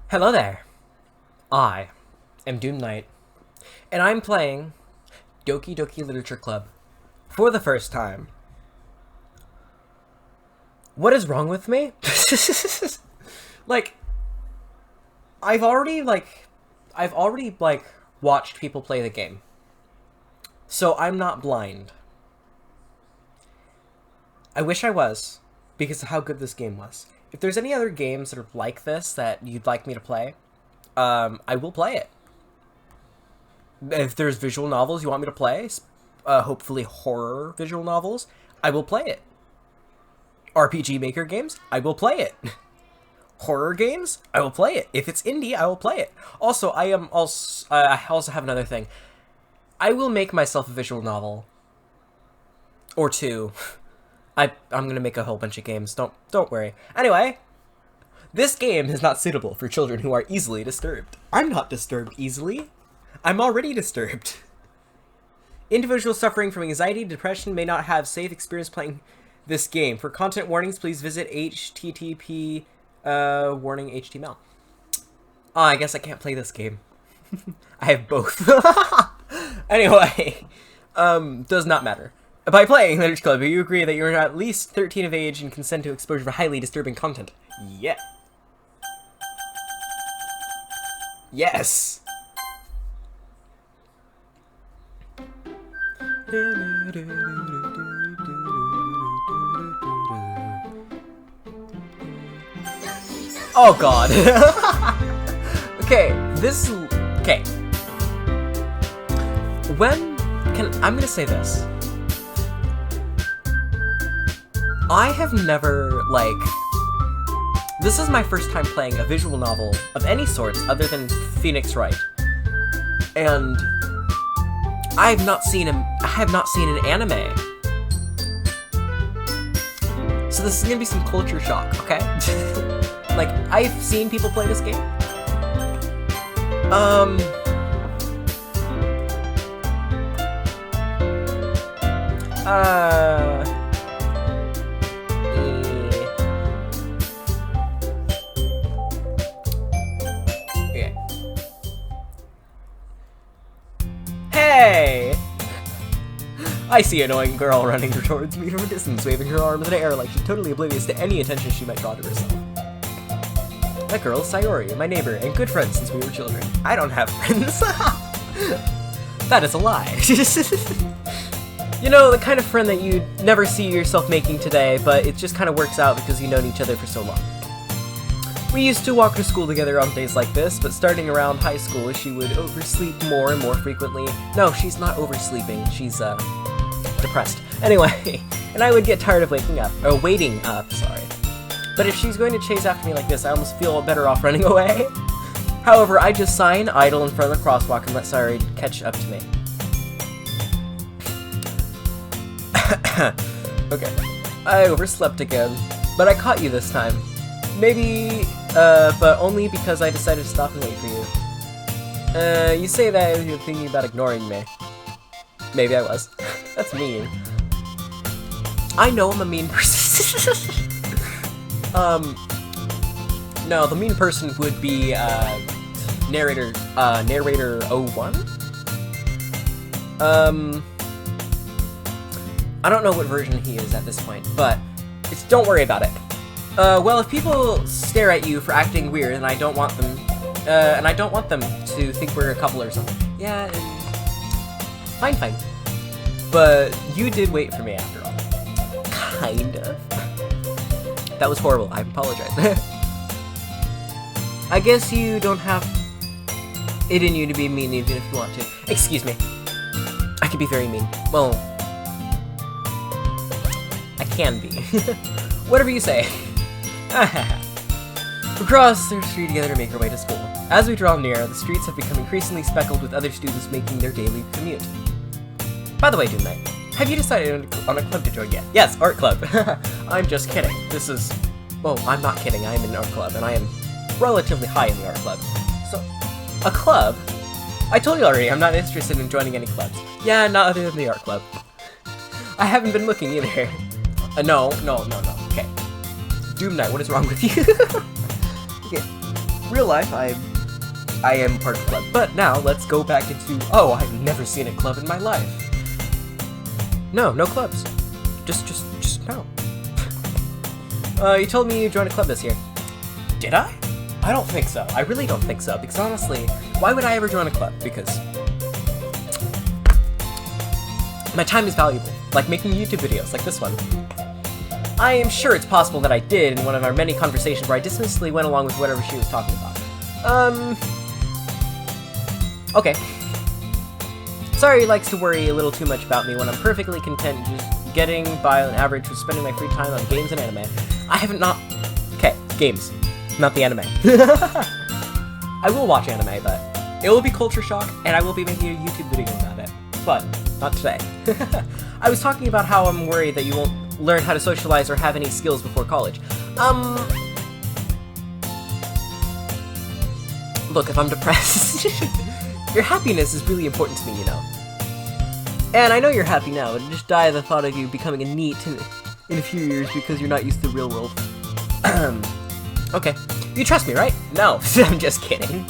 Hello there. I am Doom Knight, and I'm playing Doki Doki Literature Club for the first time. What is wrong with me? like, I've already watched people play the game, so I'm not blind. I wish I was, because of how good this game was. If there's any other games that are like this that you'd like me to play, I will play it. If there's visual novels you want me to play, hopefully horror visual novels, I will play it. RPG Maker games, I will play it. Horror games, I will play it. If it's indie, I will play it. Also, I also have another thing. I will make myself a visual novel. Or two. I'm gonna make a whole bunch of games. Don't worry. Anyway, this game is not suitable for children who are easily disturbed. I'm not disturbed easily. I'm already disturbed. Individuals suffering from anxiety, depression may not have safe experience playing this game. For content warnings, please visit http warning HTML. I guess I can't play this game. I have both. Anyway, does not matter. By playing Literature Club, you agree that you're at least 13 of age and consent to exposure for highly disturbing content. Yeah. Yes. Oh god. Okay, okay. I'm gonna say this. I have never, this is my first time playing a visual novel of any sort other than Phoenix Wright. And I have not seen an anime. So this is gonna be some culture shock, okay? I've seen people play this game. Hey! I see an annoying girl running towards me from a distance, waving her arms in the air like she's totally oblivious to any attention she might draw to herself. That girl is Sayori, my neighbor, and good friend since we were children. I don't have friends. That is a lie. You know, the kind of friend that you'd never see yourself making today, but it just kind of works out because you've known each other for so long. We used to walk to school together on days like this, but starting around high school, she would oversleep more and more frequently. No, she's not oversleeping. She's, depressed. Anyway, and I would get tired of waiting up, sorry. But if she's going to chase after me like this, I almost feel better off running away. However, I just sigh and idle in front of the crosswalk and let Sayori catch up to me. Okay. I overslept again, but I caught you this time. Maybe, but only because I decided to stop and wait for you. You say that you're thinking about ignoring me. Maybe I was. That's mean. I know I'm a mean person. No, the mean person would be, narrator 01? I don't know what version he is at this point, but don't worry about it. Well, if people stare at you for acting weird, and I don't want them to think we're a couple or something. Yeah, and fine. But you did wait for me after all. Kind of. That was horrible. I apologize. I guess you don't have it in you to be mean even if you want to. Excuse me. I can be very mean. Well, I can be. Whatever you say. We cross the street together to make our way to school. As we draw near, the streets have become increasingly speckled with other students making their daily commute. By the way, Doom Knight, have you decided on a club to join yet? Yes, art club. I'm just kidding. I'm not kidding. I am in an art club, and I am relatively high in the art club. So, a club? I told you already, I'm not interested in joining any clubs. Yeah, not other than the art club. I haven't been looking either. No. Okay. Doom Knight, what is wrong with you? Okay. real life, I am part of the club. But now, let's go back into... Oh, I've never seen a club in my life. No clubs. Just no. You told me you joined a club this year. Did I? I don't think so. I really don't think so, because honestly, why would I ever join a club? Because my time is valuable, like making YouTube videos, like this one. I am sure it's possible that I did in one of our many conversations where I dismissively went along with whatever she was talking about. Okay. Sorry likes to worry a little too much about me when I'm perfectly content just getting by on average with spending my free time on games and anime. I haven't not... Okay, games. Not the anime. I will watch anime, but it will be culture shock, and I will be making a YouTube video about it. But, not today. I was talking about how I'm worried that you won't learn how to socialize or have any skills before college. Look, if I'm depressed... Your happiness is really important to me, you know. And I know you're happy now, but just die at the thought of you becoming a NEET in a few years because you're not used to the real world. Okay. You trust me, right? No, I'm just kidding.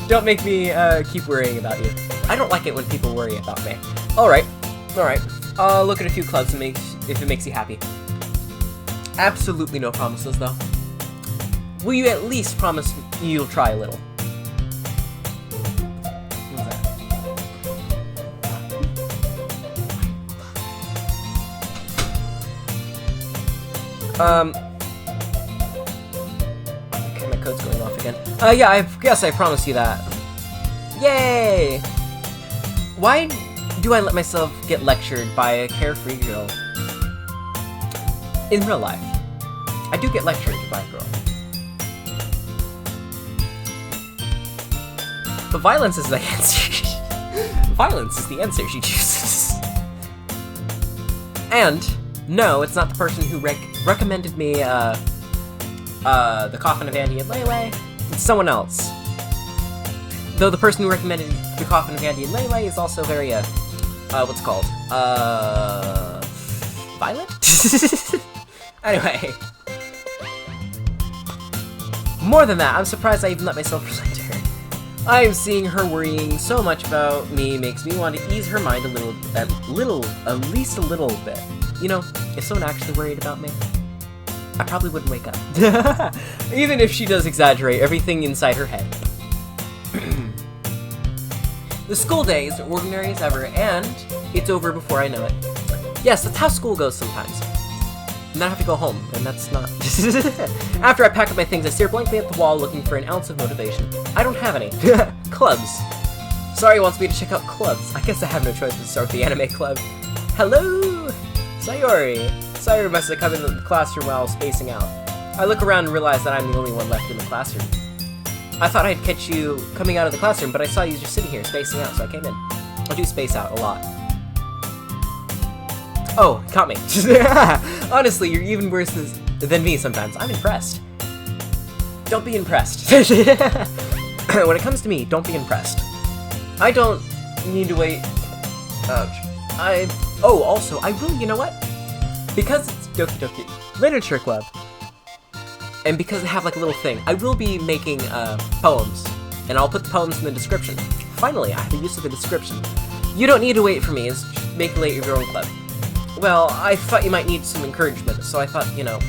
Don't make me keep worrying about you. I don't like it when people worry about me. Alright. I'll look at a few clubs and if it makes you happy. Absolutely no promises, though. Will you at least promise you'll try a little? Okay, my code's going off again. Yeah, I guess I promised you that. Yay! Why do I let myself get lectured by a carefree girl? In real life, I do get lectured by a girl. But violence is the answer. Violence is the answer she chooses. And, no, it's not the person who recommended me, The Coffin of Andy and Lele. It's someone else. Though the person who recommended The Coffin of Andy and Lele is also very, what's it called? Violent? Anyway. More than that, I'm surprised I even let myself relate to her. I am seeing her worrying so much about me makes me want to ease her mind at least a little bit. You know, if someone actually worried about me, I probably wouldn't wake up. Even if she does exaggerate everything inside her head. The school day is ordinary as ever, and it's over before I know it. Yes, that's how school goes sometimes. And then I have to go home, and that's not... After I pack up my things, I stare blankly at the wall looking for an ounce of motivation. I don't have any. Clubs. Sorry wants me to check out clubs. I guess I have no choice but to start the anime club. Hello! Sayori. Sayori must have come into the classroom while spacing out. I look around and realize that I'm the only one left in the classroom. I thought I'd catch you coming out of the classroom, but I saw you just sitting here spacing out, so I came in. I do space out a lot. Oh, caught me. Honestly, you're even worse than me sometimes. I'm impressed. Don't be impressed. When it comes to me, don't be impressed. I don't need to wait. Ouch. Oh, also, I will, you know what? Because it's Doki Literature Club, and because I have like a little thing, I will be making poems, and I'll put the poems in the description. Finally, I have the use of the description. You don't need to wait for me, it's just make late your own club. Well, I thought you might need some encouragement, so I thought, you know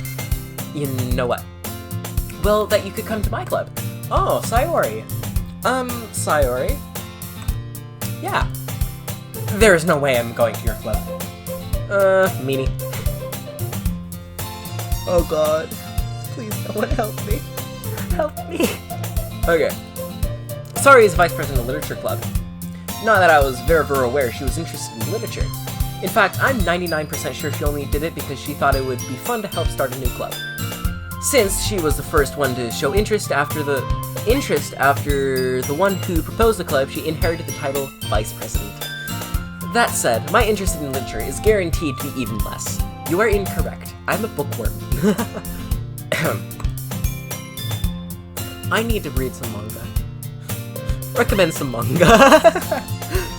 what? Well, that you could come to my club. Oh, Sayori. Sayori? Yeah. There's no way I'm going to your club. Meanie. Oh god. Please, no one help me. Help me. Okay. Sayori is vice president of the Literature Club. Not that I was very aware she was interested in literature. In fact, I'm 99% sure she only did it because she thought it would be fun to help start a new club. Since she was the first one to show interest after the one who proposed the club, she inherited the title Vice President. That said, my interest in literature is guaranteed to be even less. You are incorrect. I'm a bookworm. I need to read some manga. Recommend some manga.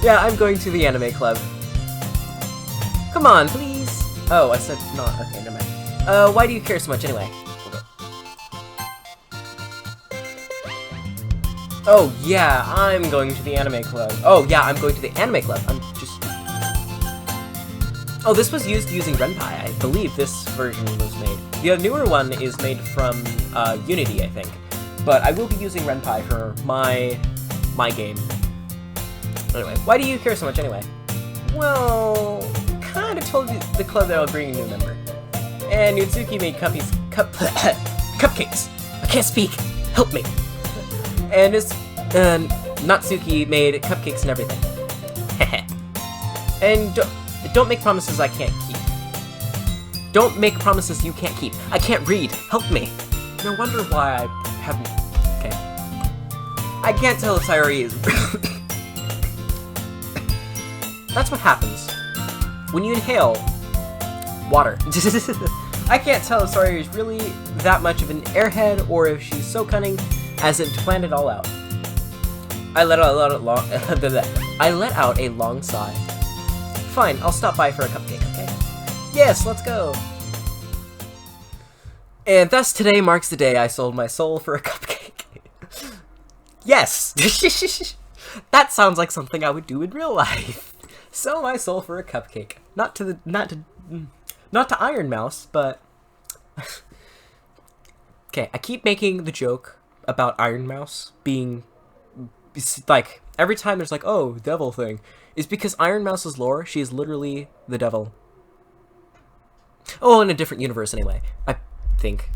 Yeah, I'm going to the anime club. Come on, please. Oh, I said not. Okay, never mind. Why do you care so much anyway? Oh, yeah, I'm going to the anime club. Oh, yeah, I'm going to the anime club. I'm just... Oh, this was using Ren'Py. I believe this version was made. The newer one is made from Unity, I think. But I will be using Ren'Py for my game. Anyway, why do you care so much anyway? Well, kind of told you the club that I'll bring a new member. And Nutsuki made cupcakes. I can't speak. Help me. And Natsuki made cupcakes and everything. And don't make promises I can't keep. Don't make promises you can't keep. I can't read. Help me. No wonder why I haven't... Okay. I can't tell if Sayori is... That's what happens when you inhale water. I can't tell if Sayori is really that much of an airhead or if she's so cunning as to plan it all out. I let out a long sigh. Fine, I'll stop by for a cupcake, okay? Yes, let's go! And thus today marks the day I sold my soul for a cupcake. Yes! That sounds like something I would do in real life. Sell my soul for a cupcake. Not to Iron Mouse, but... Okay, I keep making the joke about Iron Mouse being... Like, every time there's like, oh, devil thing. Is because Iron Mouse's lore, she is literally the devil. Oh, in a different universe anyway. I think.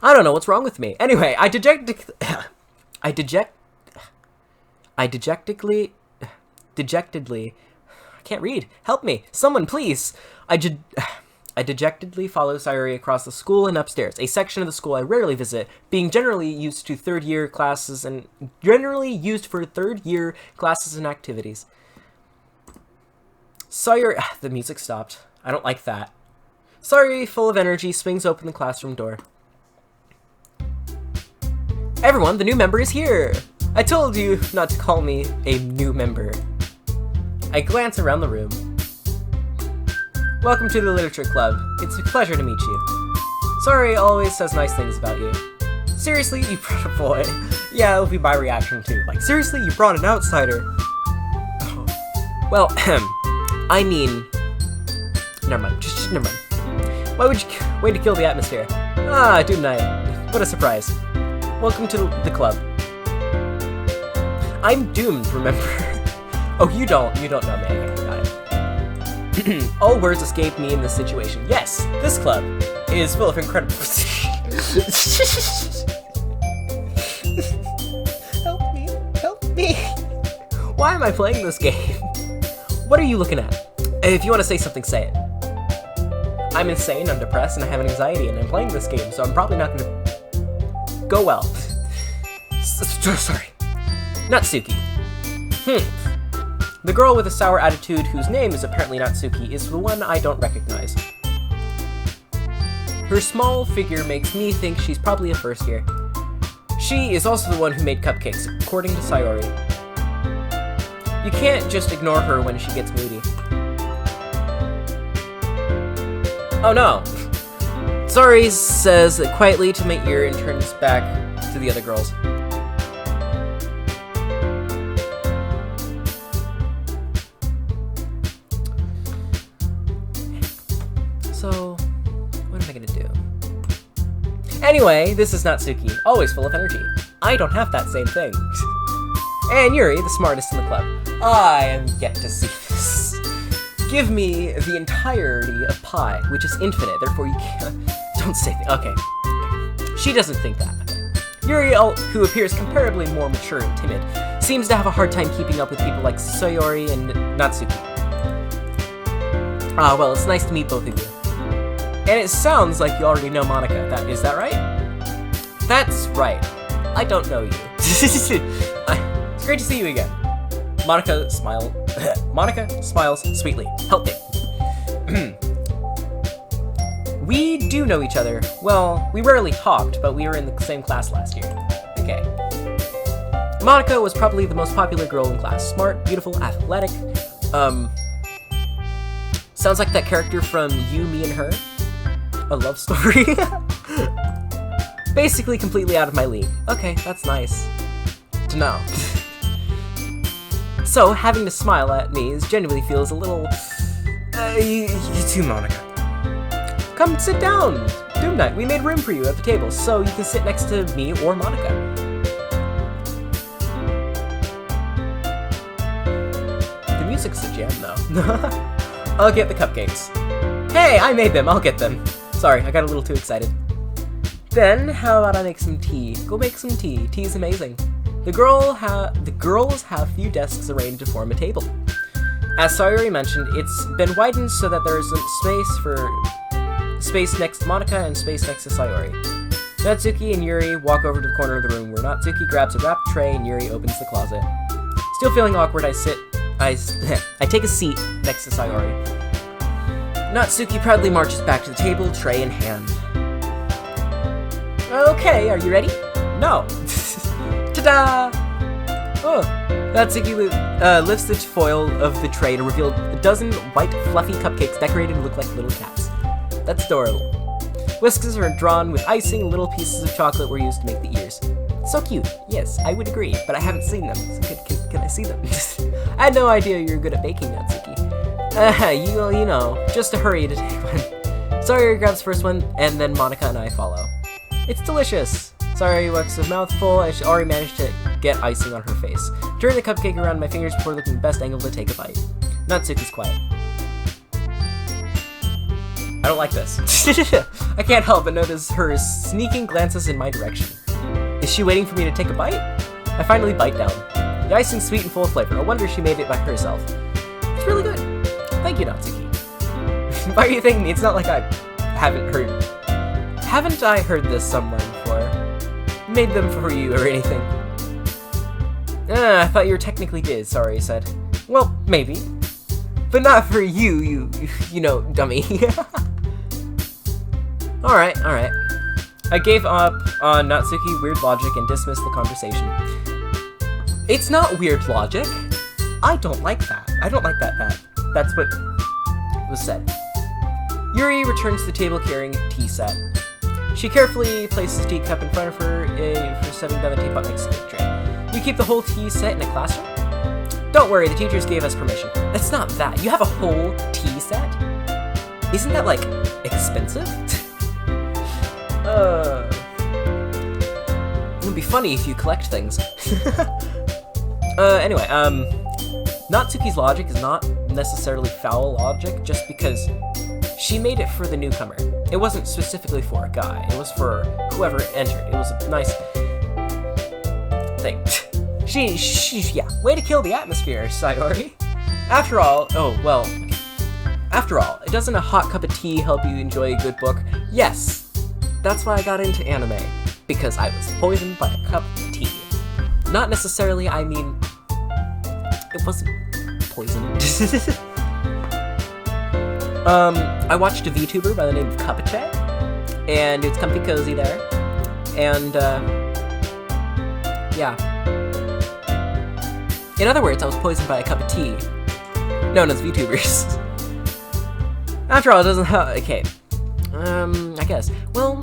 I don't know what's wrong with me. Anyway, I dejectedly... I can't read. Help me. Someone, please. I dejectedly follow Sayori across the school and upstairs, a section of the school I rarely visit, being generally used for third-year classes and activities. Sayori... The music stopped. I don't like that. Sayori, full of energy, swings open the classroom door. Everyone, the new member is here! I told you not to call me a new member. I glance around the room. Welcome to the Literature Club. It's a pleasure to meet you. Sayori always says nice things about you. Seriously, you brought a boy. Yeah, it'll be my reaction too. Like, seriously, you brought an outsider. Oh. Well, I mean... Never mind. Just never mind. Why would you wait to kill the atmosphere? Ah, Doom Knight. What a surprise. Welcome to the club. I'm doomed, remember? Oh, you don't know me. Okay, got it. All words escape me in this situation. Yes, this club is full of incredible... Help me. Why am I playing this game? What are you looking at? If you want to say something, say it. I'm insane, I'm depressed, and I have an anxiety, and I'm playing this game, so I'm probably not gonna go well. Sorry. Natsuki. The girl with a sour attitude, whose name is apparently Natsuki, is the one I don't recognize. Her small figure makes me think she's probably a first year. She is also the one who made cupcakes, according to Sayori. You can't just ignore her when she gets moody. Oh no! Sayori says quietly to my ear and turns back to the other girls. So, what am I gonna do? Anyway, this is Natsuki, always full of energy. I don't have that same thing. And Yuri, the smartest in the club. I am yet to see this. Give me the entirety of pi, which is infinite, therefore you can't... Don't say that. Okay. She doesn't think that. Yuri, who appears comparably more mature and timid, seems to have a hard time keeping up with people like Sayori and Natsuki. Ah, well, it's nice to meet both of you. And it sounds like you already know Monika. Is that right? That's right. I don't know you. It's great to see you again. Monika smiles sweetly. Help me. We do know each other. Well, we rarely talked, but we were in the same class last year. Okay. Monika was probably the most popular girl in class. Smart, beautiful, athletic. Sounds like that character from You, Me, and Her. A love story. Basically completely out of my league. Okay, that's nice to know. So, having to smile at me genuinely feels a little... you too, Monica. Come sit down! Doom Night, we made room for you at the table, so you can sit next to me or Monica. The music's a jam, though. I'll get the cupcakes. Hey, I made them, I'll get them. Sorry, I got a little too excited. Then, how about I make some tea? Go make some tea. Tea's amazing. The girls have few desks arranged to form a table. As Sayori mentioned, it's been widened so that there's space next to Monica and space next to Sayori. Natsuki and Yuri walk over to the corner of the room where Natsuki grabs a wrapped tray and Yuri opens the closet. Still feeling awkward, I take a seat next to Sayori. Natsuki proudly marches back to the table, tray in hand. Okay, are you ready? No. Ta-da! Oh, Natsuki lifts the foil of the tray to reveal a dozen white, fluffy cupcakes decorated to look like little cats. That's adorable. Whiskers are drawn with icing, little pieces of chocolate were used to make the ears. So cute. Yes, I would agree, but I haven't seen them, so can I see them? I had no idea you were good at baking, Natsuki. You know, just a hurry to take one. Sayori grabs the first one, and then Monica and I follow. It's delicious! Sayori works a mouthful, and she already managed to get icing on her face. Turn the cupcake around my fingers before looking the best angle to take a bite. Natsuki's quiet. I don't like this. I can't help but notice her sneaking glances in my direction. Is she waiting for me to take a bite? I finally bite down. The icing's sweet and full of flavor. No wonder she made it by herself. It's really good. Thank you, Natsuki. Why are you thanking me? It's not like I haven't I heard this somewhere before? Made them for you or anything? I thought you technically did, Sayori said. Well, maybe. But not for you know, dummy. Alright. I gave up on Natsuki weird logic and dismissed the conversation. It's not weird logic. I don't like that. I don't like that. That's what was said. Yuri returns to the table carrying a tea set. She carefully places the teacup in front of her for setting down the teapot next to the tray. You keep the whole tea set in a classroom? Don't worry, the teachers gave us permission. It's not that. You have a whole tea set? Isn't that, like, expensive? It would be funny if you collect things. Anyway, Natsuki's logic is not necessarily foul logic just because she made it for the newcomer. It wasn't specifically for a guy. It was for whoever entered. It was a nice thing. Yeah, way to kill the atmosphere, Sayori. After all, doesn't a hot cup of tea help you enjoy a good book? Yes, that's why I got into anime, because I was poisoned by a cup of tea. Not necessarily, I mean, it wasn't poison. I watched a VTuber by the name of Cupache, and it's comfy cozy there, and, yeah. In other words, I was poisoned by a cup of tea, known as VTubers. After all, it doesn't have, okay, I guess. Well,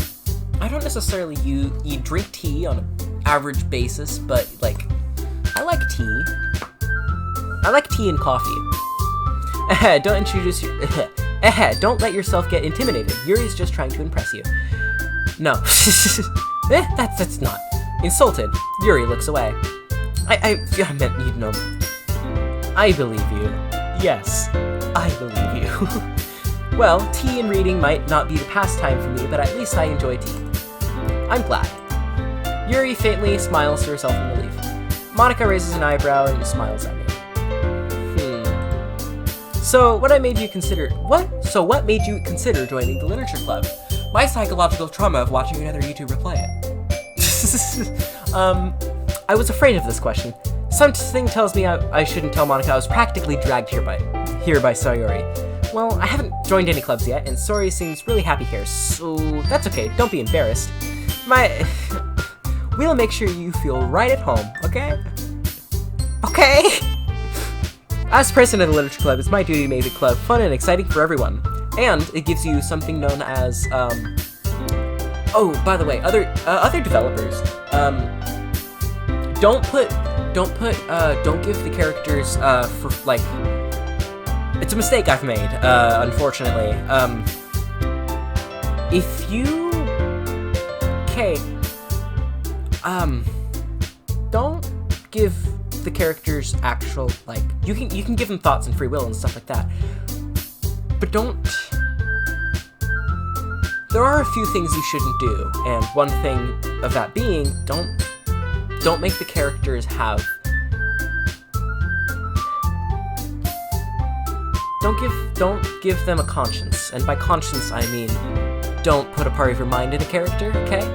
I don't necessarily you drink tea on an average basis, but, like, I like tea. I like tea and coffee. Don't let yourself get intimidated. Yuri's just trying to impress you. No. That's not. Insulted, Yuri looks away. I meant you'd know. I believe you. Yes, I believe you. Well, tea and reading might not be the pastime for me, but at least I enjoy tea. I'm glad. Yuri faintly smiles to herself in relief. Monica raises an eyebrow and smiles at me. So what made you consider joining the literature club? My psychological trauma of watching another YouTuber play it. I was afraid of this question. Something tells me I shouldn't tell Monica I was practically dragged here by Sayori. Well, I haven't joined any clubs yet, and Sayori seems really happy here, so that's okay, don't be embarrassed. We'll make sure you feel right at home, okay? Okay? As president of the Literature Club, it's my duty to make the club fun and exciting for everyone. And it gives you something known as, Oh, by the way, other developers, don't give the characters for like. It's a mistake I've made, unfortunately. If you, okay, don't give the characters actual, like, you can give them thoughts and free will and stuff like that, but don't. There are a few things you shouldn't do, and one thing of that being, don't make the characters have. Don't give them a conscience, and by conscience I mean, don't put a part of your mind in a character, okay?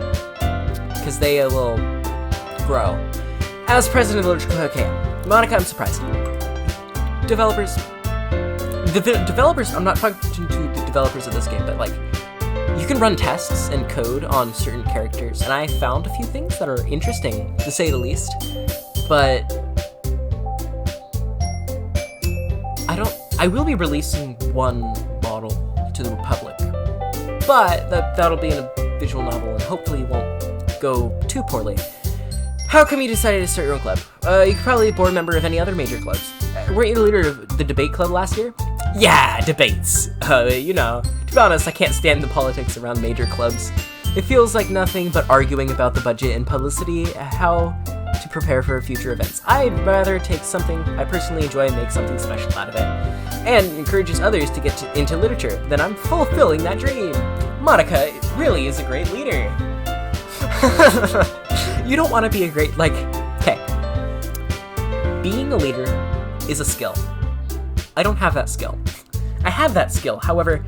Because they will grow. As president of Literature, okay, Monica, I'm surprised. Developers, I'm not talking to the developers of this game, but like, you can run tests and code on certain characters, and I found a few things that are interesting, to say the least, but I will be releasing one model to the public, but that'll be in a visual novel, and hopefully it won't go too poorly. How come you decided to start your own club? You could probably be a board member of any other major clubs. Weren't you the leader of the debate club last year? Yeah, debates. You know, to be honest, I can't stand the politics around major clubs. It feels like nothing but arguing about the budget and publicity, how to prepare for future events. I'd rather take something I personally enjoy and make something special out of it, and encourages others to get into literature. Then I'm fulfilling that dream. Monica really is a great leader. You don't want to be a great, like, okay. Being a leader is a skill. I don't have that skill. I have that skill, however,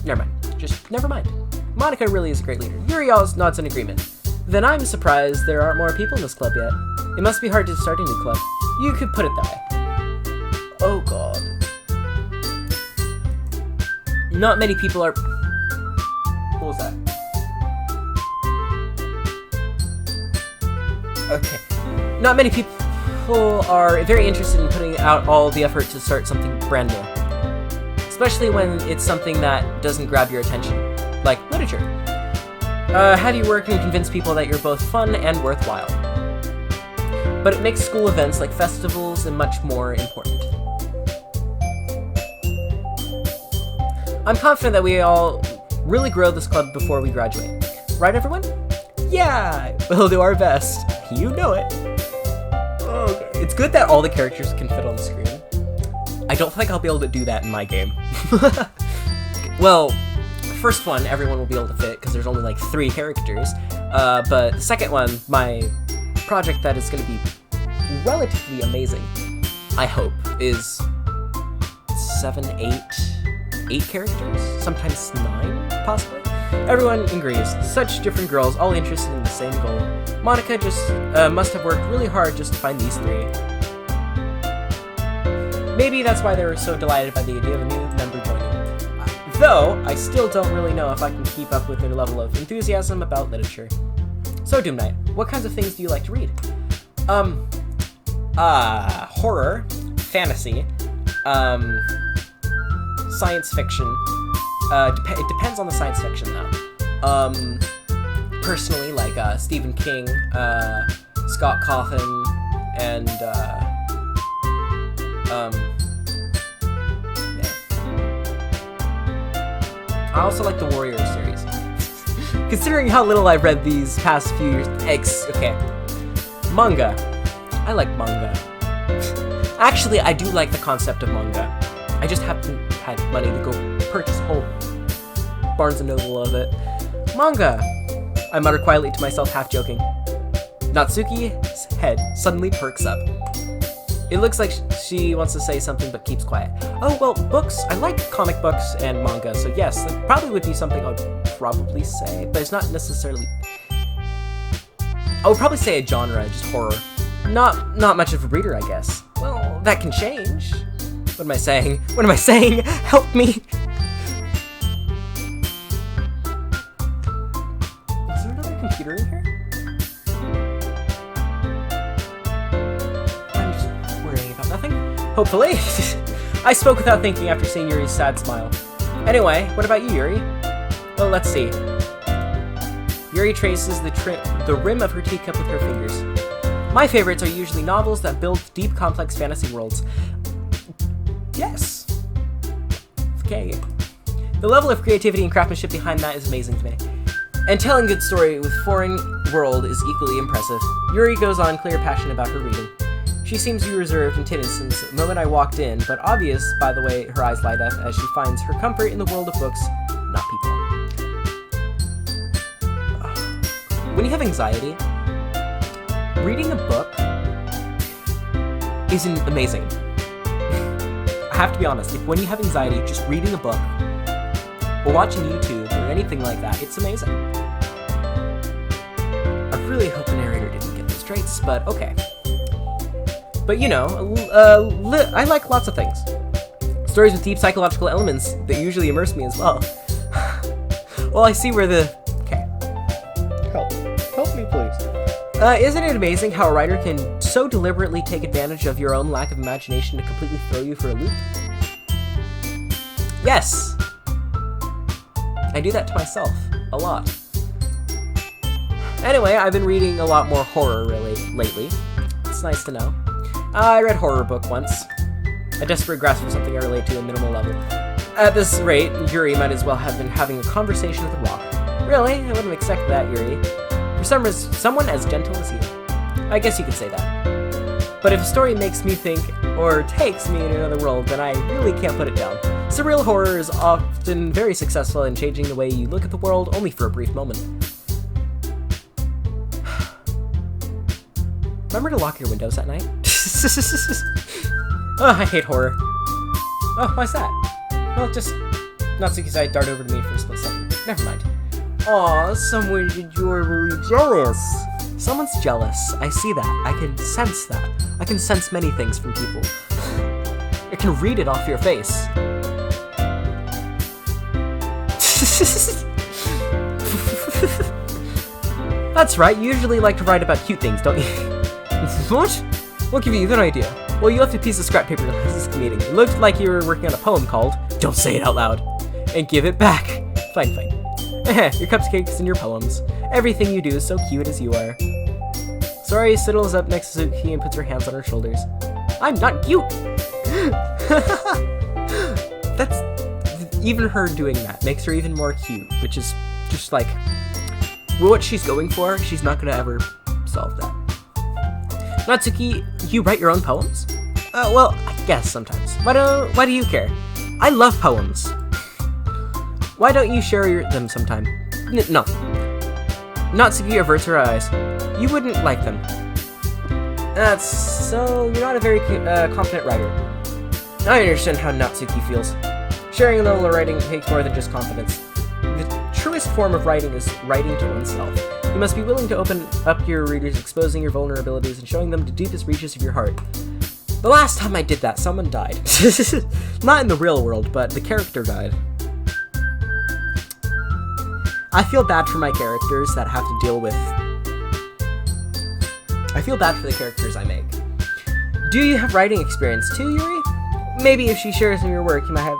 never mind. Just never mind. Monica really is a great leader. Yuri always nods in agreement. Then I'm surprised there aren't more people in this club yet. It must be hard to start a new club. You could put it that way. Oh god. Not many people are... What was that? Okay. Not many people are very interested in putting out all the effort to start something brand new. Especially when it's something that doesn't grab your attention, like literature. How do you work and convince people that you're both fun and worthwhile? But it makes school events like festivals and much more important. I'm confident that we all really grow this club before we graduate. Right, everyone? Yeah! We'll do our best. You know it. Okay. It's good that all the characters can fit on the screen. I don't think I'll be able to do that in my game. Well, the first one, everyone will be able to fit, because there's only like 3 characters. But the second one, my project that is going to be relatively amazing, I hope, is 7, 8 characters? Sometimes 9, possibly? Everyone agrees. Such different girls, all interested in the same goal. Monica just must have worked really hard just to find these 3. Maybe that's why they were so delighted by the idea of a new member joining. Though, I still don't really know if I can keep up with their level of enthusiasm about literature. So, Doom Knight, what kinds of things do you like to read? Horror, fantasy, science fiction. It depends on the science fiction, though. Personally, like, Stephen King, Scott Cawthon, and, yeah. I also like the Warrior series. Considering how little I've read these past few years... Okay. Manga. I like manga. Actually, I do like the concept of manga. I just haven't had money to go purchase a whole Barnes & Noble of it. Manga! I mutter quietly to myself, half joking. Natsuki's head suddenly perks up. It looks like she wants to say something but keeps quiet. Oh, well, books. I like comic books and manga, so yes, that probably would be something I would probably say, but it's not necessarily... I would probably say a genre, just horror. Not much of a reader, I guess. Well, that can change. What am I saying? What am I saying? Help me! Is there another computer in here? I'm just worrying about nothing. Hopefully. I spoke without thinking after seeing Yuri's sad smile. Anyway, what about you, Yuri? Well, let's see. Yuri traces the rim of her teacup with her fingers. My favorites are usually novels that build deep, complex fantasy worlds. Yes. Okay. The level of creativity and craftsmanship behind that is amazing to me. And telling good story with foreign world is equally impressive. Yuri goes on, clear passion about her reading. She seems reserved and timid since the moment I walked in, but obvious by the way her eyes light up as she finds her comfort in the world of books, not people. When you have anxiety, reading a book is amazing. I have to be honest, when you have anxiety, just reading a book or watching YouTube or anything like that, it's amazing. I really hope the narrator didn't get those traits, but okay. But you know, I like lots of things. Stories with deep psychological elements that usually immerse me as well. Well, I see where the... Okay. Help me, please. Isn't it amazing how a writer can so deliberately take advantage of your own lack of imagination to completely throw you for a loop? Yes! I do that to myself. A lot. Anyway, I've been reading a lot more horror lately. It's nice to know. I read a horror book once. A desperate grasp for something I relate to at a minimal level. At this rate, Yuri might as well have been having a conversation with a rock. Really? I wouldn't expect that, Yuri. For someone as gentle as you. I guess you could say that. But if a story makes me think, or takes me in another world, then I really can't put it down. Surreal horror is often very successful in changing the way you look at the world, only for a brief moment. Remember to lock your windows at night? Oh, I hate horror. Oh, why's that? Well, just... Natsuki's eye darted over to me for a split second. Never mind. Aw, someone's adorably jealous. Someone's jealous. I see that. I can sense that. I can sense many things from people. I can read it off your face. That's right, you usually like to write about cute things, don't you? What? What gave you that idea? Well, you left a piece of scrap paper at this meeting. It looked like you were working on a poem called Don't Say It Out Loud. And give it back. Fine. Your cupcakes and your poems. Everything you do is so cute as you are. Sori sidles up next to Suzuki and puts her hands on her shoulders. I'm not cute! That's... Even her doing that makes her even more cute, which is just like... what she's going for, she's not gonna ever solve that. Natsuki, you write your own poems? Well, I guess sometimes. Why do you care? I love poems. Why don't you share them sometime? No. Natsuki averts her eyes. You wouldn't like them. That's so... You're not a very confident writer. I understand how Natsuki feels. Sharing a little writing takes more than just confidence. The truest form of writing is writing to oneself. You must be willing to open up your readers, exposing your vulnerabilities and showing them the deepest reaches of your heart. The last time I did that, someone died. Not in the real world, but the character died. I feel bad for my characters that have to deal with... I feel bad for the characters I make. Do you have writing experience too, Yuri? Maybe if she shares in your work, you might have...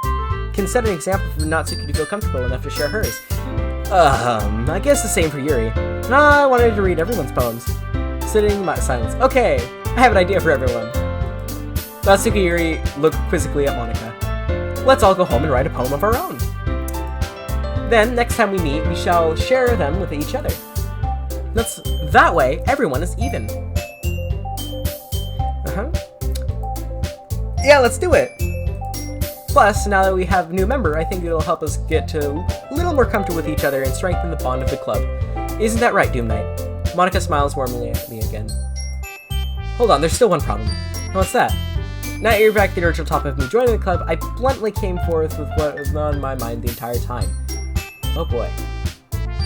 Can set an example for Natsuki to feel comfortable enough to share hers. I guess the same for Yuri. Nah, I wanted to read everyone's poems. Sitting in my silence. Okay, I have an idea for everyone. Natsuki and Yuri look quizzically at Monika. Let's all go home and write a poem of our own. Then, next time we meet, we shall share them with each other. That way, everyone is even. Yeah, let's do it! Plus, now that we have a new member, I think it'll help us get to a little more comfortable with each other and strengthen the bond of the club. Isn't that right, Doom Knight? Monika smiles warmly at me again. Hold on, there's still one problem. What's that? Now you're back at the original top of me joining the club, I bluntly came forth with what was on my mind the entire time. Oh boy.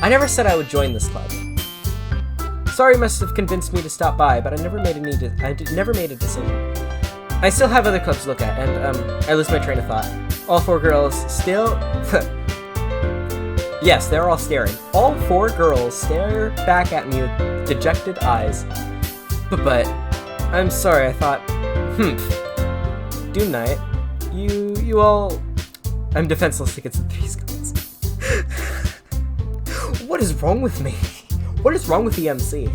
I never said I would join this club. Sorry must have convinced me to stop by, but I never made a decision. I still have other clubs to look at, and, I lose my train of thought. All four girls still... Yes, they're all staring. All four girls stare back at me with dejected eyes. But, I'm sorry, I thought... Doom Knight, you all... I'm defenseless against the three skulls. What is wrong with me? What is wrong with the MC?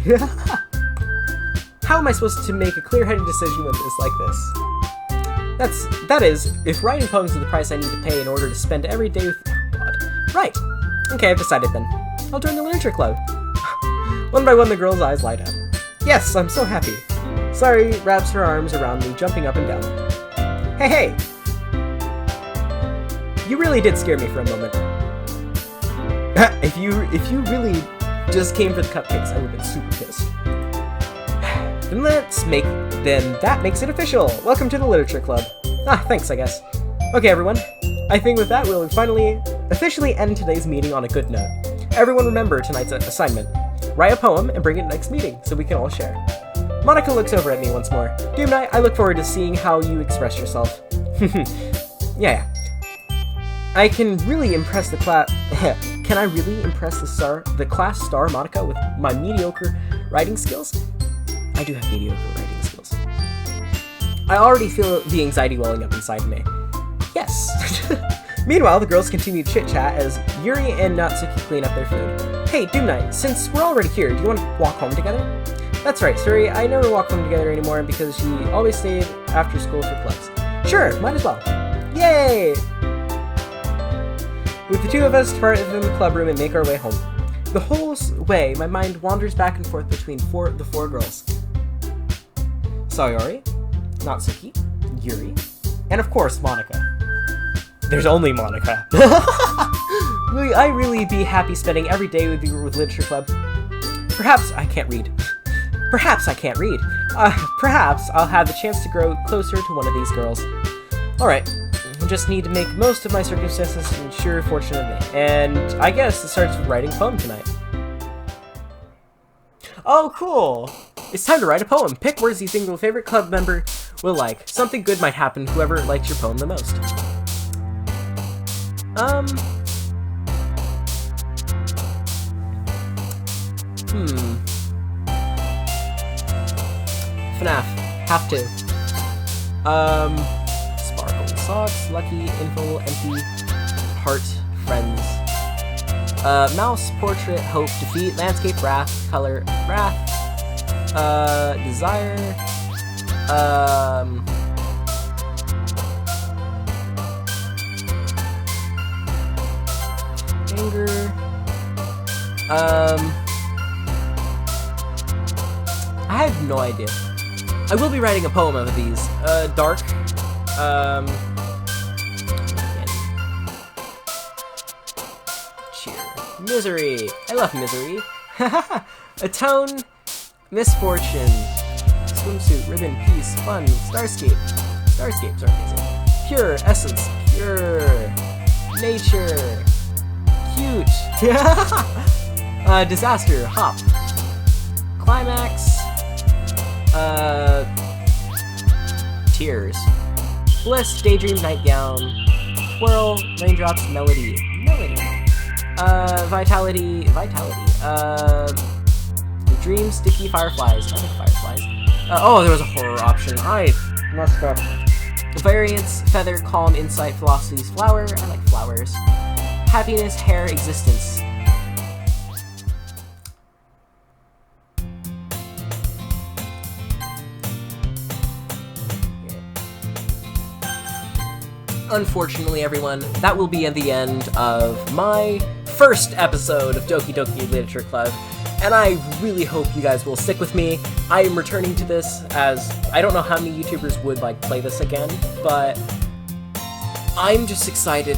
How am I supposed to make a clear-headed decision when it's like this? That is, if writing poems is the price I need to pay in order to spend every day with... Oh, God. Right. Okay, I've decided then. I'll join the literature club. One by one, the girl's eyes light up. Yes, I'm so happy. Sari wraps her arms around me, jumping up and down. Hey, hey! You really did scare me for a moment. If you really just came for the cupcakes, I would have been super pissed. Then that makes it official. Welcome to the literature club. Ah, thanks, I guess. Okay, everyone. I think with that, we'll officially end today's meeting on a good note. Everyone remember tonight's assignment. Write a poem and bring it next meeting so we can all share. Monica looks over at me once more. Doom Knight, I look forward to seeing how you express yourself. Yeah. I can really impress the class. Can I really impress the class star Monica with my mediocre writing skills? I do have mediocre writing skills. I already feel the anxiety welling up inside me. Yes. Meanwhile, the girls continue to chit-chat as Yuri and Natsuki clean up their food. Hey, Doom Knight, since we're already here, do you want to walk home together? That's right, Suri. I never walk home together anymore because she always stayed after school for clubs. Sure, might as well. Yay! With the two of us depart from the club room and make our way home. The whole way, my mind wanders back and forth between the four girls. Sayori, Natsuki, Yuri, and of course, Monica. There's only Monica. Will I really be happy spending every day with you with Literature Club? Perhaps I can't read. Perhaps I'll have the chance to grow closer to one of these girls. Alright. Just need to make most of my circumstances to ensure fortune of me. And I guess it starts with writing a poem tonight. Oh, cool! It's time to write a poem. Pick words you think your favorite club member will like. Something good might happen to whoever likes your poem the most. FNAF. Have to. Sparkle. Socks. Lucky. Info. Empty. Heart. Friends. Mouse. Portrait. Hope. Defeat. Landscape. Wrath. Color. Wrath. Desire. Anger. I have no idea. I will be writing a poem of these. Dark. Cheer. Misery. I love misery. Atone. Misfortune. Swimsuit. Ribbon. Peace. Fun. Starscape. Starscapes are amazing. Pure. Essence. Pure. Nature. Cute. Disaster. Hop. Climax. Tears. Bliss. Daydream. Nightgown. Twirl. Raindrops. Melody. Vitality. Dream. Sticky. Fireflies. I like fireflies. Oh, there was a horror option. I messed up. Variance. Feather. Calm. Insight. Philosophies. Flower. I like flowers. Happiness. Hair. Existence. Unfortunately, everyone, that will be at the end of my first episode of Doki Doki Literature Club, and I really hope you guys will stick with me. I am returning to this as I don't know how many YouTubers would play this again, but I'm just excited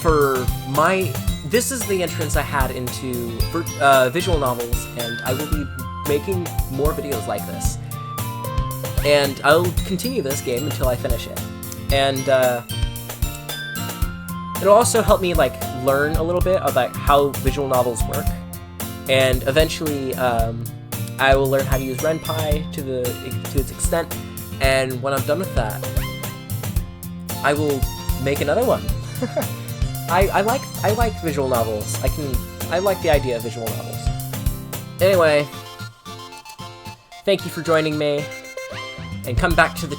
for this is the entrance I had into visual novels, and I will be making more videos like this. And I'll continue this game until I finish it. And it'll also help me learn a little bit about how visual novels work, and eventually I will learn how to use RenPy to its extent. And when I'm done with that, I will make another one. I like visual novels. I like the idea of visual novels. Anyway, thank you for joining me, and come back to the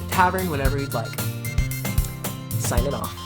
tavern whenever you'd like. Signing off.